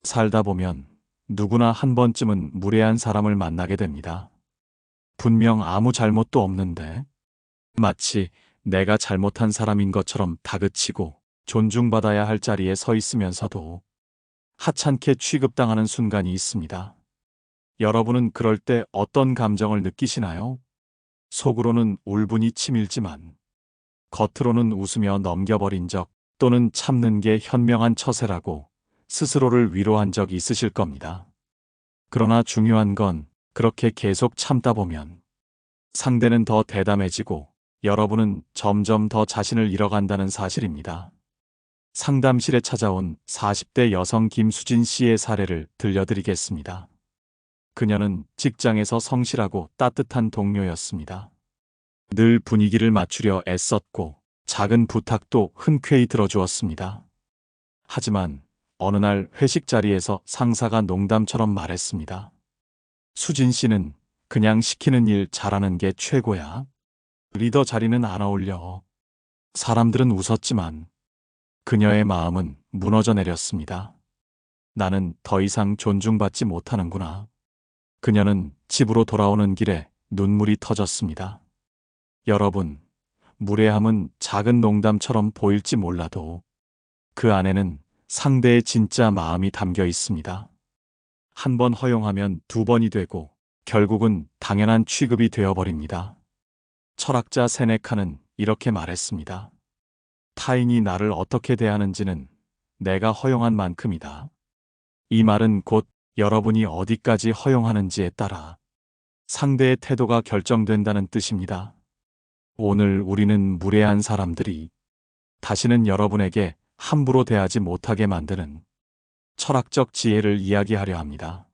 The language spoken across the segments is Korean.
살다 보면 누구나 한 번쯤은 무례한 사람을 만나게 됩니다. 분명 아무 잘못도 없는데 마치 내가 잘못한 사람인 것처럼 다그치고 존중받아야 할 자리에 서 있으면서도 하찮게 취급당하는 순간이 있습니다. 여러분은 그럴 때 어떤 감정을 느끼시나요? 속으로는 울분이 치밀지만 겉으로는 웃으며 넘겨버린 적 또는 참는 게 현명한 처세라고 스스로를 위로한 적 있으실 겁니다. 그러나 중요한 건 그렇게 계속 참다 보면 상대는 더 대담해지고 여러분은 점점 더 자신을 잃어간다는 사실입니다. 상담실에 찾아온 40대 여성 김수진 씨의 사례를 들려드리겠습니다. 그녀는 직장에서 성실하고 따뜻한 동료였습니다. 늘 분위기를 맞추려 애썼고 작은 부탁도 흔쾌히 들어주었습니다. 하지만 어느 날 회식 자리에서 상사가 농담처럼 말했습니다. 수진 씨는 그냥 시키는 일 잘하는 게 최고야. 리더 자리는 안 어울려. 사람들은 웃었지만 그녀의 마음은 무너져 내렸습니다. 나는 더 이상 존중받지 못하는구나. 그녀는 집으로 돌아오는 길에 눈물이 터졌습니다. 여러분, 무례함은 작은 농담처럼 보일지 몰라도 그 안에는 상대의 진짜 마음이 담겨 있습니다. 한 번 허용하면 두 번이 되고 결국은 당연한 취급이 되어버립니다. 철학자 세네카는 이렇게 말했습니다. 타인이 나를 어떻게 대하는지는 내가 허용한 만큼이다. 이 말은 곧 여러분이 어디까지 허용하는지에 따라 상대의 태도가 결정된다는 뜻입니다. 오늘 우리는 무례한 사람들이 다시는 여러분에게 함부로 대하지 못하게 만드는 철학적 지혜를 이야기하려 합니다.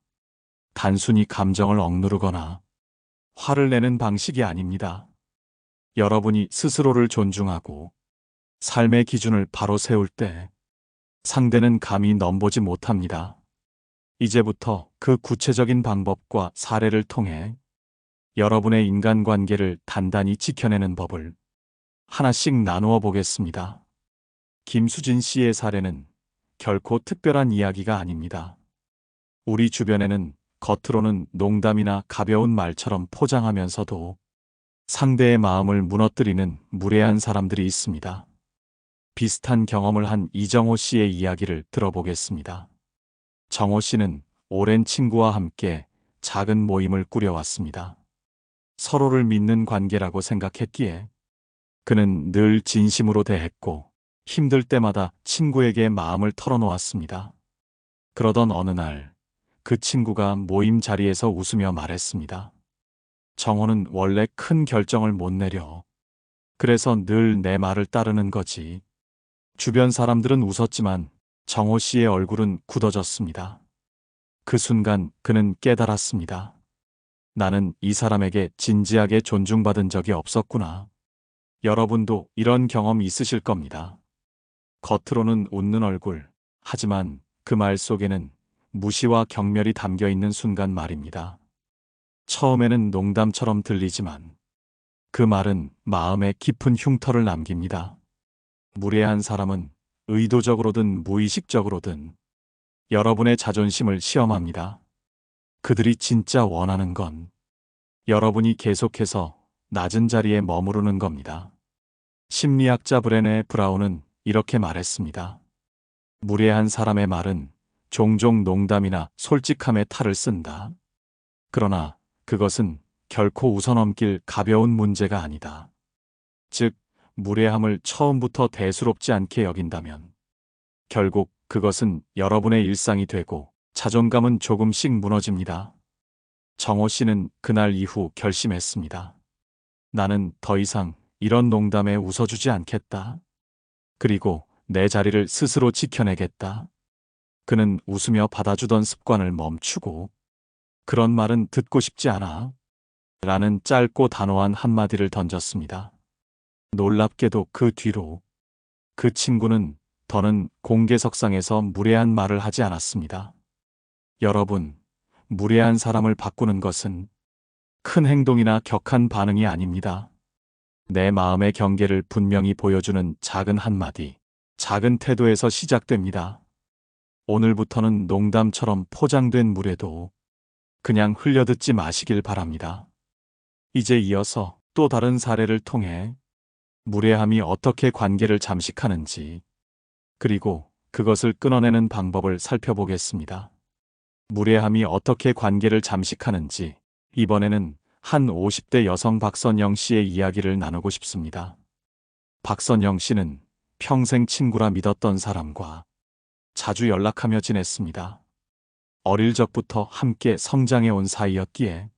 단순히 감정을 억누르거나 화를 내는 방식이 아닙니다. 여러분이 스스로를 존중하고 삶의 기준을 바로 세울 때 상대는 감히 넘보지 못합니다. 이제부터 그 구체적인 방법과 사례를 통해 여러분의 인간관계를 단단히 지켜내는 법을 하나씩 나누어 보겠습니다. 김수진 씨의 사례는 결코 특별한 이야기가 아닙니다. 우리 주변에는 겉으로는 농담이나 가벼운 말처럼 포장하면서도 상대의 마음을 무너뜨리는 무례한 사람들이 있습니다. 비슷한 경험을 한 이정호 씨의 이야기를 들어보겠습니다. 정호 씨는 오랜 친구와 함께 작은 모임을 꾸려왔습니다. 서로를 믿는 관계라고 생각했기에 그는 늘 진심으로 대했고 힘들 때마다 친구에게 마음을 털어놓았습니다. 그러던 어느 날 그 친구가 모임 자리에서 웃으며 말했습니다. 정호는 원래 큰 결정을 못 내려. 그래서 늘 내 말을 따르는 거지. 주변 사람들은 웃었지만 정호 씨의 얼굴은 굳어졌습니다. 그 순간 그는 깨달았습니다. 나는 이 사람에게 진지하게 존중받은 적이 없었구나. 여러분도 이런 경험 있으실 겁니다. 겉으로는 웃는 얼굴, 하지만 그 말 속에는 무시와 경멸이 담겨 있는 순간 말입니다. 처음에는 농담처럼 들리지만 그 말은 마음에 깊은 흉터를 남깁니다. 무례한 사람은 의도적으로든 무의식적으로든 여러분의 자존심을 시험합니다. 그들이 진짜 원하는 건 여러분이 계속해서 낮은 자리에 머무르는 겁니다. 심리학자 브레네 브라운은 이렇게 말했습니다. 무례한 사람의 말은 종종 농담이나 솔직함의 탈을 쓴다. 그러나 그것은 결코 웃어넘길 가벼운 문제가 아니다. 즉, 무례함을 처음부터 대수롭지 않게 여긴다면 결국 그것은 여러분의 일상이 되고 자존감은 조금씩 무너집니다. 정호 씨는 그날 이후 결심했습니다. 나는 더 이상 이런 농담에 웃어주지 않겠다. 그리고 내 자리를 스스로 지켜내겠다. 그는 웃으며 받아주던 습관을 멈추고 그런 말은 듣고 싶지 않아. 라는 짧고 단호한 한마디를 던졌습니다. 놀랍게도 그 뒤로 그 친구는 더는 공개석상에서 무례한 말을 하지 않았습니다. 여러분, 무례한 사람을 바꾸는 것은 큰 행동이나 격한 반응이 아닙니다. 내 마음의 경계를 분명히 보여주는 작은 한마디, 작은 태도에서 시작됩니다. 오늘부터는 농담처럼 포장된 무례도 그냥 흘려듣지 마시길 바랍니다. 이제 이어서 또 다른 사례를 통해 무례함이 어떻게 관계를 잠식하는지, 그리고 그것을 끊어내는 방법을 살펴보겠습니다. 무례함이 어떻게 관계를 잠식하는지, 이번에는 한 50대 여성 박선영 씨의 이야기를 나누고 싶습니다. 박선영 씨는 평생 친구라 믿었던 사람과 자주 연락하며 지냈습니다. 어릴 적부터 함께 성장해온 사이였기에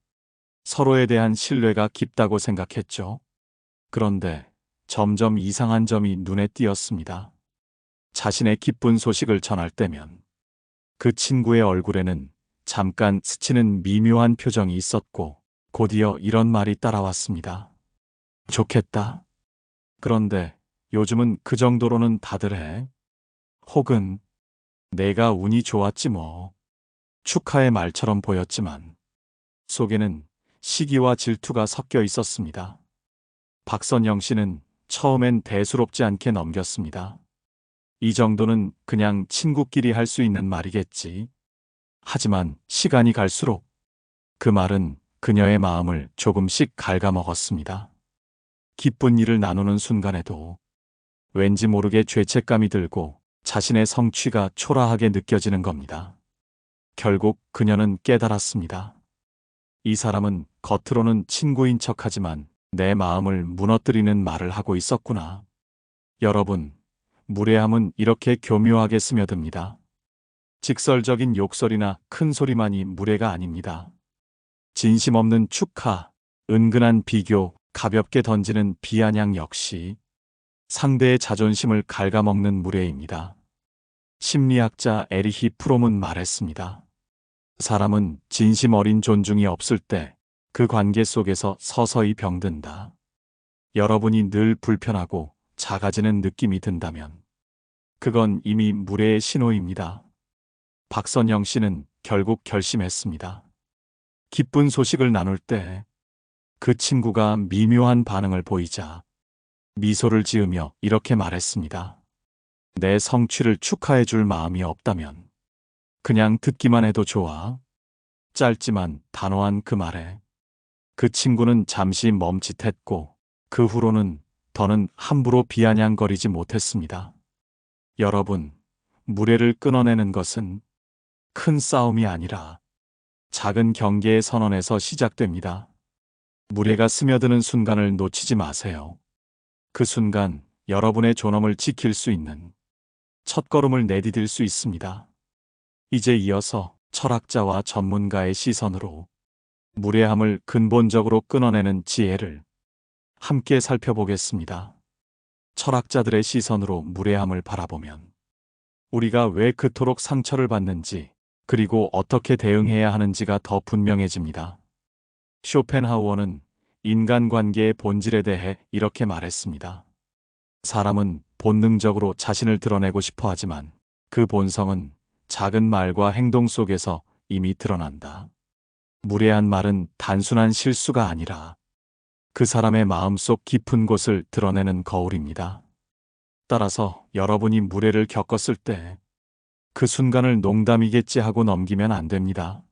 서로에 대한 신뢰가 깊다고 생각했죠. 그런데 점점 이상한 점이 눈에 띄었습니다. 자신의 기쁜 소식을 전할 때면 그 친구의 얼굴에는 잠깐 스치는 미묘한 표정이 있었고, 곧이어 이런 말이 따라왔습니다. 좋겠다. 그런데 요즘은 그 정도로는 다들 해. 혹은 내가 운이 좋았지 뭐. 축하의 말처럼 보였지만 속에는 시기와 질투가 섞여 있었습니다. 박선영 씨는 처음엔 대수롭지 않게 넘겼습니다. 이 정도는 그냥 친구끼리 할 수 있는 말이겠지. 하지만 시간이 갈수록 그 말은 그녀의 마음을 조금씩 갉아먹었습니다. 기쁜 일을 나누는 순간에도 왠지 모르게 죄책감이 들고 자신의 성취가 초라하게 느껴지는 겁니다. 결국 그녀는 깨달았습니다. 이 사람은 겉으로는 친구인 척하지만 내 마음을 무너뜨리는 말을 하고 있었구나. 여러분, 무례함은 이렇게 교묘하게 스며듭니다. 직설적인 욕설이나 큰 소리만이 무례가 아닙니다. 진심 없는 축하, 은근한 비교, 가볍게 던지는 비아냥 역시 상대의 자존심을 갉아먹는 무례입니다. 심리학자 에리히 프롬은 말했습니다. 사람은 진심 어린 존중이 없을 때 그 관계 속에서 서서히 병든다. 여러분이 늘 불편하고 작아지는 느낌이 든다면 그건 이미 무례의 신호입니다. 박선영 씨는 결국 결심했습니다. 기쁜 소식을 나눌 때 그 친구가 미묘한 반응을 보이자 미소를 지으며 이렇게 말했습니다. 내 성취를 축하해 줄 마음이 없다면 그냥 듣기만 해도 좋아. 짧지만 단호한 그 말에 그 친구는 잠시 멈칫했고, 그 후로는 더는 함부로 비아냥거리지 못했습니다. 여러분, 무례를 끊어내는 것은 큰 싸움이 아니라 작은 경계의 선언에서 시작됩니다. 무례가 스며드는 순간을 놓치지 마세요. 그 순간 여러분의 존엄을 지킬 수 있는 첫걸음을 내디딜 수 있습니다. 이제 이어서 철학자와 전문가의 시선으로 무례함을 근본적으로 끊어내는 지혜를 함께 살펴보겠습니다. 철학자들의 시선으로 무례함을 바라보면 우리가 왜 그토록 상처를 받는지, 그리고 어떻게 대응해야 하는지가 더 분명해집니다. 쇼펜하우어는 인간관계의 본질에 대해 이렇게 말했습니다. 사람은 본능적으로 자신을 드러내고 싶어 하지만 그 본성은 작은 말과 행동 속에서 이미 드러난다. 무례한 말은 단순한 실수가 아니라 그 사람의 마음속 깊은 곳을 드러내는 거울입니다. 따라서 여러분이 무례를 겪었을 때 그 순간을 농담이겠지 하고 넘기면 안 됩니다.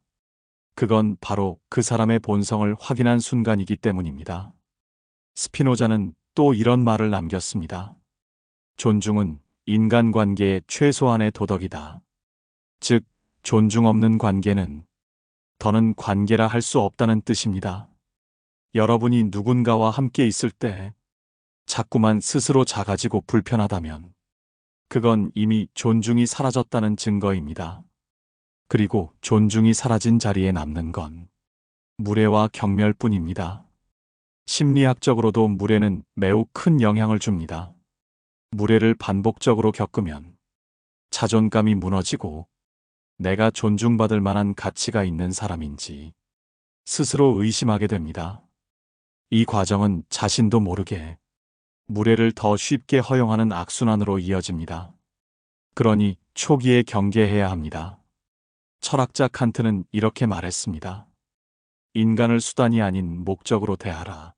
그건 바로 그 사람의 본성을 확인한 순간이기 때문입니다. 스피노자는 또 이런 말을 남겼습니다. 존중은 인간관계의 최소한의 도덕이다. 즉, 존중 없는 관계는 더는 관계라 할 수 없다는 뜻입니다. 여러분이 누군가와 함께 있을 때 자꾸만 스스로 작아지고 불편하다면 그건 이미 존중이 사라졌다는 증거입니다. 그리고 존중이 사라진 자리에 남는 건 무례와 경멸뿐입니다. 심리학적으로도 무례는 매우 큰 영향을 줍니다. 무례를 반복적으로 겪으면 자존감이 무너지고 내가 존중받을 만한 가치가 있는 사람인지 스스로 의심하게 됩니다. 이 과정은 자신도 모르게 무례를 더 쉽게 허용하는 악순환으로 이어집니다. 그러니 초기에 경계해야 합니다. 철학자 칸트는 이렇게 말했습니다. 인간을 수단이 아닌 목적으로 대하라.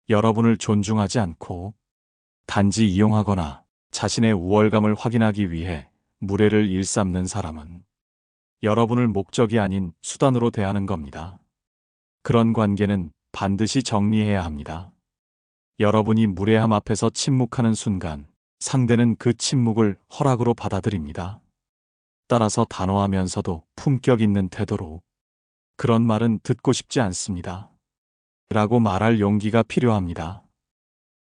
여러분을 존중하지 않고 단지 이용하거나 자신의 우월감을 확인하기 위해 무례를 일삼는 사람은 여러분을 목적이 아닌 수단으로 대하는 겁니다. 그런 관계는 반드시 정리해야 합니다. 여러분이 무례함 앞에서 침묵하는 순간 상대는 그 침묵을 허락으로 받아들입니다. 따라서 단호하면서도 품격 있는 태도로 그런 말은 듣고 싶지 않습니다. 라고 말할 용기가 필요합니다.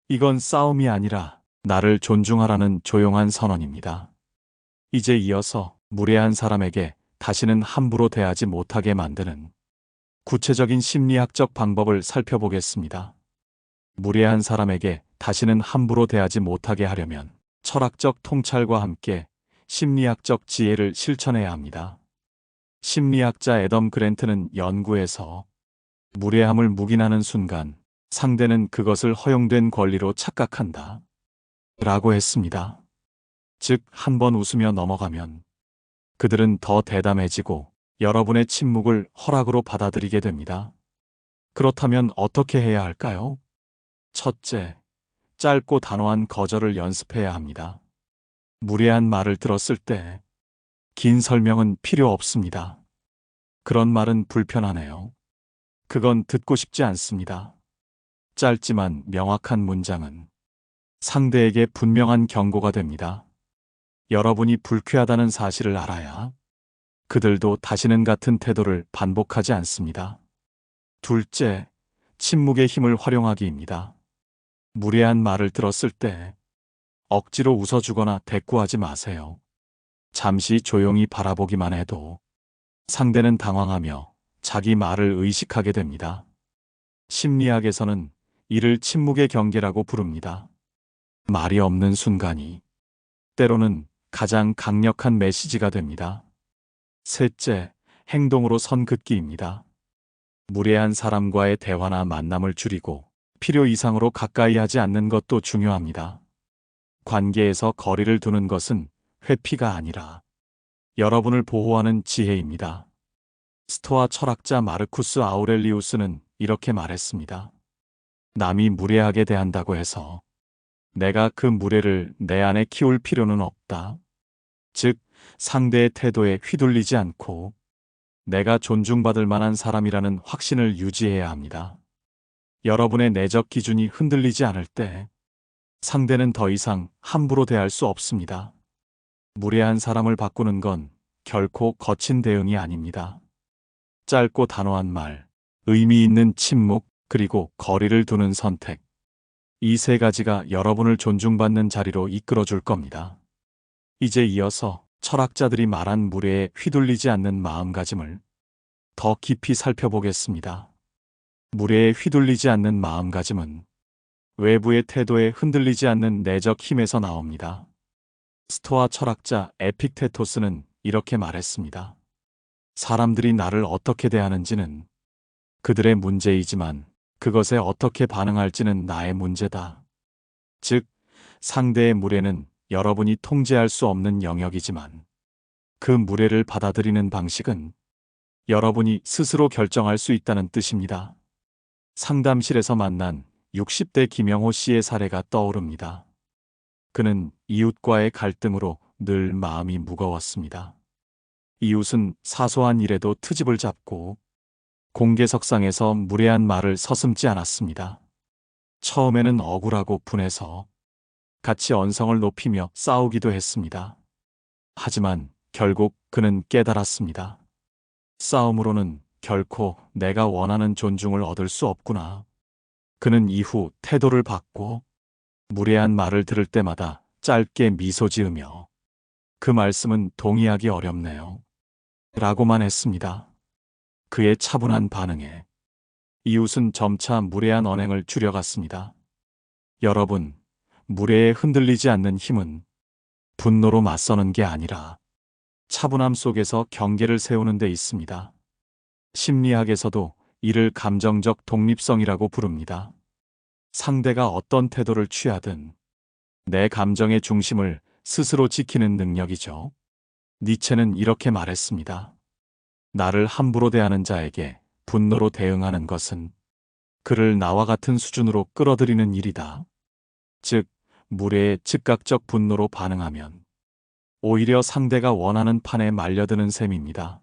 이건 싸움이 아니라 나를 존중하라는 조용한 선언입니다. 이제 이어서 무례한 사람에게 다시는 함부로 대하지 못하게 만드는 구체적인 심리학적 방법을 살펴보겠습니다. 무례한 사람에게 다시는 함부로 대하지 못하게 하려면 철학적 통찰과 함께 심리학적 지혜를 실천해야 합니다. 심리학자 애덤 그랜트는 연구에서 무례함을 묵인하는 순간 상대는 그것을 허용된 권리로 착각한다. 라고 했습니다. 즉, 한 번 웃으며 넘어가면 그들은 더 대담해지고 여러분의 침묵을 허락으로 받아들이게 됩니다. 그렇다면 어떻게 해야 할까요? 첫째, 짧고 단호한 거절을 연습해야 합니다. 무례한 말을 들었을 때 긴 설명은 필요 없습니다. 그런 말은 불편하네요. 그건 듣고 싶지 않습니다. 짧지만 명확한 문장은 상대에게 분명한 경고가 됩니다. 여러분이 불쾌하다는 사실을 알아야 그들도 다시는 같은 태도를 반복하지 않습니다. 둘째, 침묵의 힘을 활용하기입니다. 무례한 말을 들었을 때 억지로 웃어주거나 대꾸하지 마세요. 잠시 조용히 바라보기만 해도 상대는 당황하며 자기 말을 의식하게 됩니다. 심리학에서는 이를 침묵의 경계라고 부릅니다. 말이 없는 순간이 때로는 가장 강력한 메시지가 됩니다. 셋째, 행동으로 선 긋기입니다. 무례한 사람과의 대화나 만남을 줄이고 필요 이상으로 가까이 하지 않는 것도 중요합니다. 관계에서 거리를 두는 것은 회피가 아니라 여러분을 보호하는 지혜입니다. 스토아 철학자 마르쿠스 아우렐리우스는 이렇게 말했습니다. 남이 무례하게 대한다고 해서 내가 그 무례를 내 안에 키울 필요는 없다. 즉, 상대의 태도에 휘둘리지 않고 내가 존중받을 만한 사람이라는 확신을 유지해야 합니다. 여러분의 내적 기준이 흔들리지 않을 때 상대는 더 이상 함부로 대할 수 없습니다. 무례한 사람을 바꾸는 건 결코 거친 대응이 아닙니다. 짧고 단호한 말, 의미 있는 침묵, 그리고 거리를 두는 선택. 이 세 가지가 여러분을 존중받는 자리로 이끌어 줄 겁니다. 이제 이어서 철학자들이 말한 무례에 휘둘리지 않는 마음가짐을 더 깊이 살펴보겠습니다. 무례에 휘둘리지 않는 마음가짐은 외부의 태도에 흔들리지 않는 내적 힘에서 나옵니다. 스토아 철학자 에픽테토스는 이렇게 말했습니다. 사람들이 나를 어떻게 대하는지는 그들의 문제이지만 그것에 어떻게 반응할지는 나의 문제다. 즉, 상대의 무례는 여러분이 통제할 수 없는 영역이지만 그 무례를 받아들이는 방식은 여러분이 스스로 결정할 수 있다는 뜻입니다. 상담실에서 만난 60대 김영호 씨의 사례가 떠오릅니다. 그는 이웃과의 갈등으로 늘 마음이 무거웠습니다. 이웃은 사소한 일에도 트집을 잡고 공개석상에서 무례한 말을 서슴지 않았습니다. 처음에는 억울하고 분해서 같이 언성을 높이며 싸우기도 했습니다. 하지만 결국 그는 깨달았습니다. 싸움으로는 결코 내가 원하는 존중을 얻을 수 없구나. 그는 이후 태도를 바꿔 무례한 말을 들을 때마다 짧게 미소 지으며 그 말씀은 동의하기 어렵네요. 라고만 했습니다. 그의 차분한 반응에 이웃은 점차 무례한 언행을 줄여갔습니다. 여러분, 무례에 흔들리지 않는 힘은 분노로 맞서는 게 아니라 차분함 속에서 경계를 세우는 데 있습니다. 심리학에서도 이를 감정적 독립성이라고 부릅니다. 상대가 어떤 태도를 취하든 내 감정의 중심을 스스로 지키는 능력이죠. 니체는 이렇게 말했습니다. 나를 함부로 대하는 자에게 분노로 대응하는 것은 그를 나와 같은 수준으로 끌어들이는 일이다. 즉, 무례에 즉각적 분노로 반응하면 오히려 상대가 원하는 판에 말려드는 셈입니다.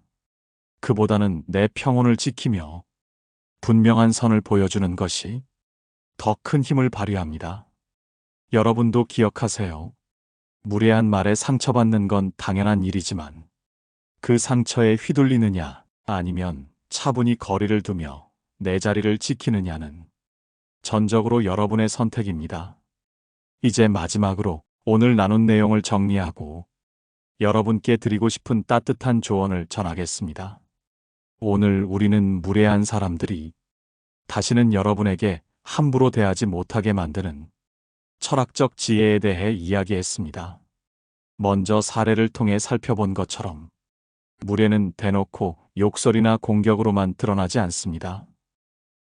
그보다는 내 평온을 지키며 분명한 선을 보여주는 것이 더 큰 힘을 발휘합니다. 여러분도 기억하세요. 무례한 말에 상처받는 건 당연한 일이지만 그 상처에 휘둘리느냐 아니면 차분히 거리를 두며 내 자리를 지키느냐는 전적으로 여러분의 선택입니다. 이제 마지막으로 오늘 나눈 내용을 정리하고 여러분께 드리고 싶은 따뜻한 조언을 전하겠습니다. 오늘 우리는 무례한 사람들이 다시는 여러분에게 함부로 대하지 못하게 만드는 철학적 지혜에 대해 이야기했습니다. 먼저 사례를 통해 살펴본 것처럼 무례는 대놓고 욕설이나 공격으로만 드러나지 않습니다.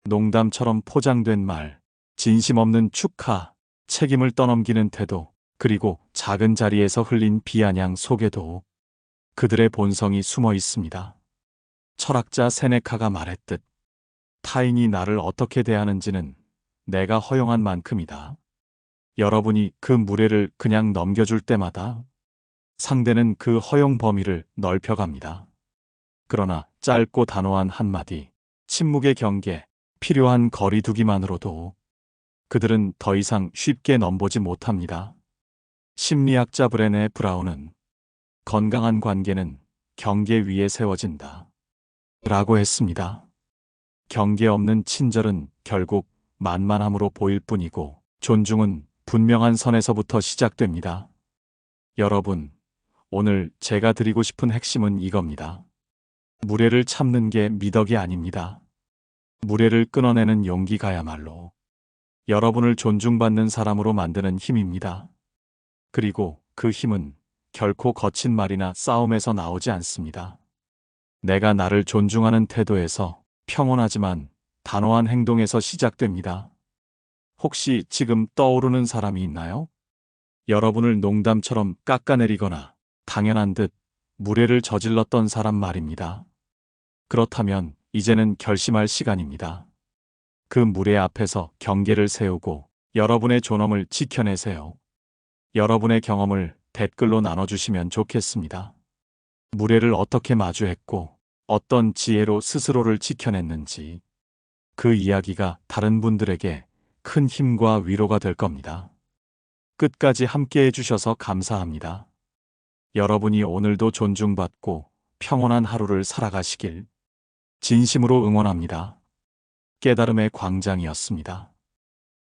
농담처럼 포장된 말, 진심 없는 축하, 책임을 떠넘기는 태도, 그리고 작은 자리에서 흘린 비아냥 속에도 그들의 본성이 숨어 있습니다. 철학자 세네카가 말했듯 타인이 나를 어떻게 대하는지는 내가 허용한 만큼이다. 여러분이 그 무례를 그냥 넘겨줄 때마다 상대는 그 허용 범위를 넓혀갑니다. 그러나 짧고 단호한 한마디, 침묵의 경계, 필요한 거리 두기만으로도 그들은 더 이상 쉽게 넘보지 못합니다. 심리학자 브레네 브라운은 건강한 관계는 경계 위에 세워진다 라고 했습니다. 경계 없는 친절은 결국 만만함으로 보일 뿐이고 존중은 분명한 선에서부터 시작됩니다. 여러분, 오늘 제가 드리고 싶은 핵심은 이겁니다. 무례를 참는 게 미덕이 아닙니다. 무례를 끊어내는 용기가야말로 여러분을 존중받는 사람으로 만드는 힘입니다. 그리고 그 힘은 결코 거친 말이나 싸움에서 나오지 않습니다. 내가 나를 존중하는 태도에서 평온하지만 단호한 행동에서 시작됩니다. 혹시 지금 떠오르는 사람이 있나요? 여러분을 농담처럼 깎아내리거나 당연한 듯 무례를 저질렀던 사람 말입니다. 그렇다면 이제는 결심할 시간입니다. 그 무례 앞에서 경계를 세우고 여러분의 존엄을 지켜내세요. 여러분의 경험을 댓글로 나눠주시면 좋겠습니다. 무례를 어떻게 마주했고 어떤 지혜로 스스로를 지켜냈는지 그 이야기가 다른 분들에게 큰 힘과 위로가 될 겁니다. 끝까지 함께 해주셔서 감사합니다. 여러분이 오늘도 존중받고 평온한 하루를 살아가시길 진심으로 응원합니다. 깨달음의 광장이었습니다.